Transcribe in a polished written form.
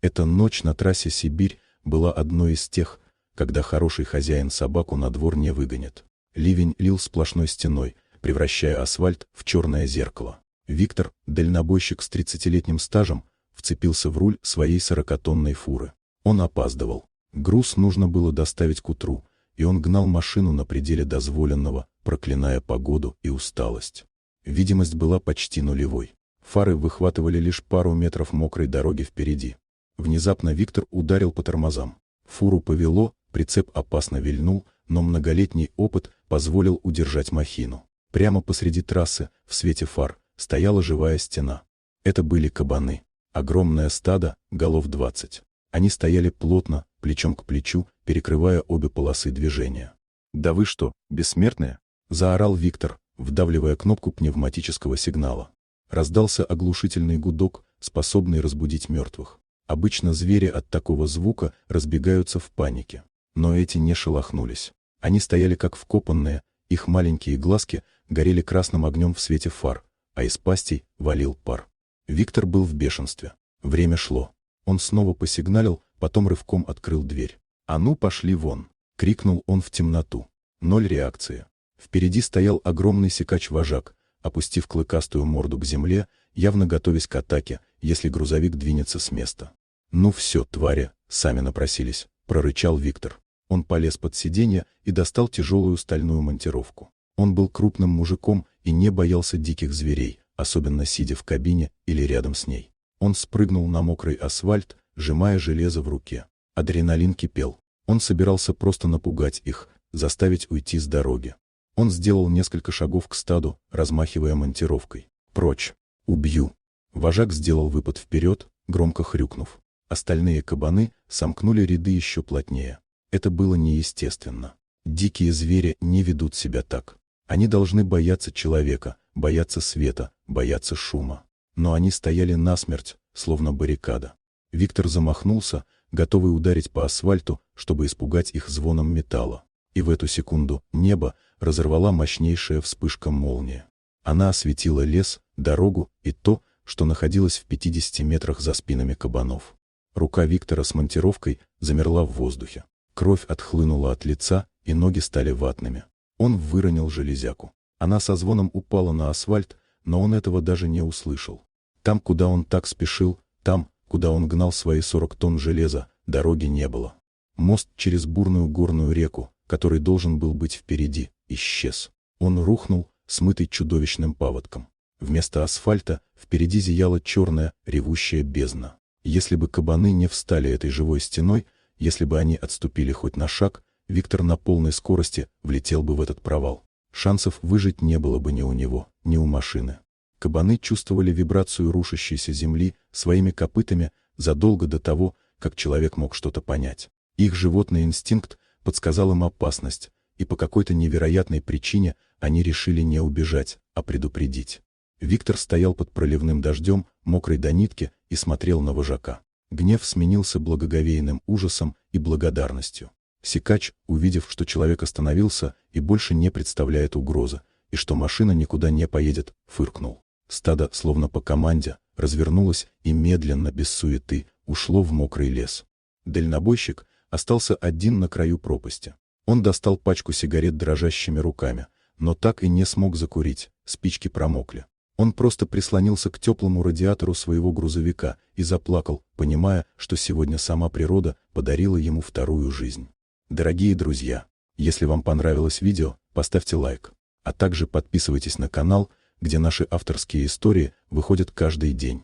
Эта ночь на трассе Сибирь была одной из тех, когда хороший хозяин собаку на двор не выгонит. Ливень лил сплошной стеной, превращая асфальт в черное зеркало. Виктор, дальнобойщик с 30-летним стажем, вцепился в руль своей 40-тонной фуры. Он опаздывал. Груз нужно было доставить к утру, и он гнал машину на пределе дозволенного, проклиная погоду и усталость. Видимость была почти нулевой. Фары выхватывали лишь пару метров мокрой дороги впереди. Внезапно Виктор ударил по тормозам. Фуру повело, прицеп опасно вильнул, но многолетний опыт позволил удержать махину. Прямо посреди трассы, в свете фар, стояла живая стена. Это были кабаны. Огромное стадо, голов 20. Они стояли плотно, плечом к плечу, перекрывая обе полосы движения. «Да вы что, бессмертные?» — заорал Виктор, вдавливая кнопку пневматического сигнала. Раздался оглушительный гудок, способный разбудить мертвых. Обычно звери от такого звука разбегаются в панике. Но эти не шелохнулись. Они стояли как вкопанные, их маленькие глазки горели красным огнем в свете фар, а из пастей валил пар. Виктор был в бешенстве. Время шло. Он снова посигналил, потом рывком открыл дверь. «А ну, пошли вон!» — крикнул он в темноту. Ноль реакции. Впереди стоял огромный сикач-вожак, опустив клыкастую морду к земле, явно готовясь к атаке, если грузовик двинется с места. «Ну все, твари, сами напросились», — прорычал Виктор. Он полез под сиденье и достал тяжелую стальную монтировку. Он был крупным мужиком и не боялся диких зверей, особенно сидя в кабине или рядом с ней. Он спрыгнул на мокрый асфальт, сжимая железо в руке. Адреналин кипел. Он собирался просто напугать их, заставить уйти с дороги. Он сделал несколько шагов к стаду, размахивая монтировкой. «Прочь! Убью!» Вожак сделал выпад вперед, громко хрюкнув. Остальные кабаны сомкнули ряды еще плотнее. Это было неестественно. Дикие звери не ведут себя так. Они должны бояться человека, бояться света, бояться шума. Но они стояли насмерть, словно баррикада. Виктор замахнулся, готовый ударить по асфальту, чтобы испугать их звоном металла. И в эту секунду небо разорвала мощнейшая вспышка молнии. Она осветила лес, дорогу и то, что находилось в 50 метрах за спинами кабанов. Рука Виктора с монтировкой замерла в воздухе. Кровь отхлынула от лица, и ноги стали ватными. Он выронил железяку. Она со звоном упала на асфальт, но он этого даже не услышал. Там, куда он так спешил, там, куда он гнал свои 40 тонн железа, дороги не было. Мост через бурную горную реку, который должен был быть впереди, исчез. Он рухнул, смытый чудовищным паводком. Вместо асфальта впереди зияла черная, ревущая бездна. Если бы кабаны не встали этой живой стеной, если бы они отступили хоть на шаг, Виктор на полной скорости влетел бы в этот провал. Шансов выжить не было бы ни у него, ни у машины. Кабаны чувствовали вибрацию рушащейся земли своими копытами задолго до того, как человек мог что-то понять. Их животный инстинкт подсказал им опасность, и по какой-то невероятной причине они решили не убежать, а предупредить. Виктор стоял под проливным дождем, мокрый до нитки, и смотрел на вожака. Гнев сменился благоговейным ужасом и благодарностью. Сикач, увидев, что человек остановился и больше не представляет угрозы, и что машина никуда не поедет, фыркнул. Стадо, словно по команде, развернулось и медленно, без суеты, ушло в мокрый лес. Дальнобойщик остался один на краю пропасти. Он достал пачку сигарет дрожащими руками, но так и не смог закурить, спички промокли. Он просто прислонился к теплому радиатору своего грузовика и заплакал, понимая, что сегодня сама природа подарила ему вторую жизнь. Дорогие друзья, если вам понравилось видео, поставьте лайк, а также подписывайтесь на канал, где наши авторские истории выходят каждый день.